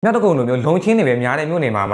မြောက်တကုံလိုမျိုးလုံချင်းတွေပဲများတဲ့မြို့နယ်မှာ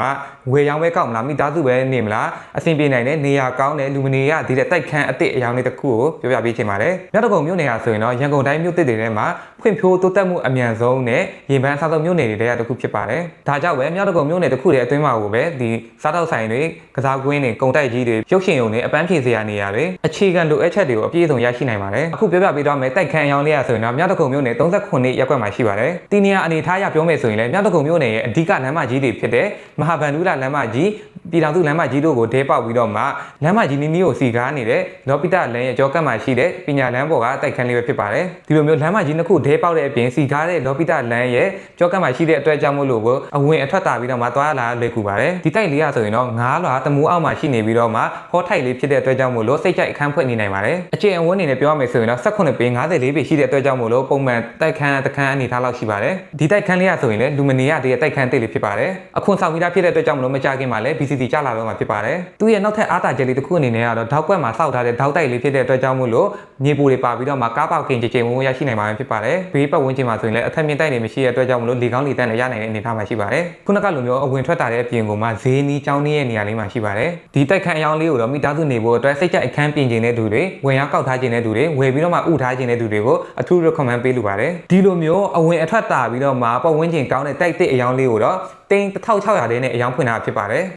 ဝယ်ရောင်းပဲကောက်မလားမိသားစုပဲနေမလားအဆင်ပြေနိုင်တဲ့နေရာကောင်းတဲ့လူမနေရသေးတဲ့တိုက်ခန်းအစ်စ်အယောင်လေးတစ်ခုကိုပြောပြပေးချင်ပါတယ်မြောက်တကုံမြို့နယ်ဟာဆိုရင်တော့ရန်ကုန်တိုင်းမြို့သစ်တွေထဲမှာဖွံ့ဖြိုးတိုးတက်မှုအမြန်ဆုံးနဲ့ရေပန်းစားသောက်မြို့နယ်တွေထဲကတစ်ခုဖြစ်ပါတယ်ဒါကြောင့်ပဲမြောက်တကုံမြို့နယ်တစ်ခုရဲ့အတွင်းမှာကိုပဲဒီစားတောက်ဆိုင်တွေကစားကွင်းတွေကုန်တိုက်ကြီးတွေရုပ်ရှင်ရုံတွေအပန်းဖြေစရာနေရာတွေအခြေခံလိုအပ်ချက်တွေကိုအပြည့်အစုံရရှိနိုင်ပါတယ်အခုပြောပြပေးတော့မယ်တိုက်ခန်းအယောင်လေးရဆိုရင်တော့မြောက်တကုံမြို့နယ်39ရပ်ကွက်မှာရှိပါတယ်ဒီနေရာအနေထားအရပြောမယ်ဆိုရင်လည်းမြောက်တကုံမြို့နယ်ရဲ့အဓိကလမ်းမကြီးတွေဖြစ်တဲ့မဟာဗန္ဓုလလမ်းမကြီးပြည်တော်စုလမ်းမကြီးတို့ကိုဒဲပေါက်ပြီးတော့မှလမ်းမကြီးနီးနီးကိုစီကားနေတဲ့လော်ပီတာလမ်းရဲ့ကြောကတ်မှာရှိတဲ့ပညာလမ်းပေါ်ကတိုက်ခန်းလေးပဲဖြစ်ပါတယ်ဒီလိုမျိုးလမ်းမကြီးနှစ်ခုဒဲပေါက်တဲ့အပြင်စီကားတဲ့လော်ပီတာလမ်းရဲ့ကြောကတ်မှာရှိတဲ့အတွက်ကြောင့်မို့လို့ကိုအဝင်အထွက်တာပြီးတော့မှသွားလာလွယ်ကူပါတယ်ဒီတိုက်လေးရဆိုရင်တော့9လွာတမူးအောက်မှာရှိနေပြီးတော့မှဟောထိုက်လေးဖြစ်တဲ့အတွက်ကြောင့်မို့လို့စိတ်ကြိုက်အခန်းဖွင့်နေနိုင်ပါတယ်အကျဉ်းအဝန်းအနေနဲ့ပြောရမယ်ဆိုရင်တော့18ပေ54ပေရှိတဲ့အတွက်ကြောင့်မို့လို့ပုံမှန်တိုက်ခန်းတစ်ခန်းအနေထားလောက်ရှိပါတယ်ဒီတိုက်ခန်းလေးရဆိုရင်လည်းလူမနေရတဲ့တိုက်ခန်းတစ်လေးဖြစ်ပါတယ်အခုဆောင်ပြီးသားဖြစ်တဲ့အတွက်ကြောင့်မလို့မကြခင်မှာလည်း BCT ကျလာတော့မှာဖြစ်ပါတယ်သူရဲ့နောက်ထပ်အားသာချက်လေးတစ်ခုအနေနဲ့ကတော့ထောက်ကွက်မှာစောက်ထားတဲ့ထောက်တိုက်လေးဖြစ်တဲ့အတွက်ကြောင့်မို့လို့မြေပူတွေပါပြီးတော့မှကားပေါက်ကင်ကြိမ်ဝန်းရရှိနိုင်မှာဖြစ်ပါတယ်ဘေးပတ်ဝန်းကျင်မှာဆိုရင်လည်းအထက်မြင့်တိုက်တွေမရှိတဲ့အတွက်ကြောင့်မလို့လေကောင်းလေတန်းနဲ့ရနိုင်တဲ့အနေအထားမှာရှိပါတယ်ခုနကလိုမျိုးအဝင်ထွက်တာတဲ့အပြင်ကိုမှဈေးနီးကျောင်းနီးရဲ့နေရာလေးမှာရှိပါတယ်ဒီတိုက်ခန်းအယောင်လေးကိုတော့မိသားစုနေဖို့အတွက်စိတ်ကြိုက်အခန်းပြင်ကျင်တဲ့သူတွေဝင်ရောက်ကောက်ထားခြင်းတဲ့သူတွေဝယ်ပြီးတော့မှဥထားခြင်းတဲ့သူတွေကိုအထူး recommend ပေးလိုပါတယ်ဒီလိုမျိုးအဝင်အထွက်တာပြီးတော့မှပတ်ဝန်းကျင်ကောင်းတဲ့တိုက်တစ်အယောင်လေးကိုတော့တိန်း1600လေးနဲ့အယောင်ဖွင့်တာဖြစ်ပါတယ်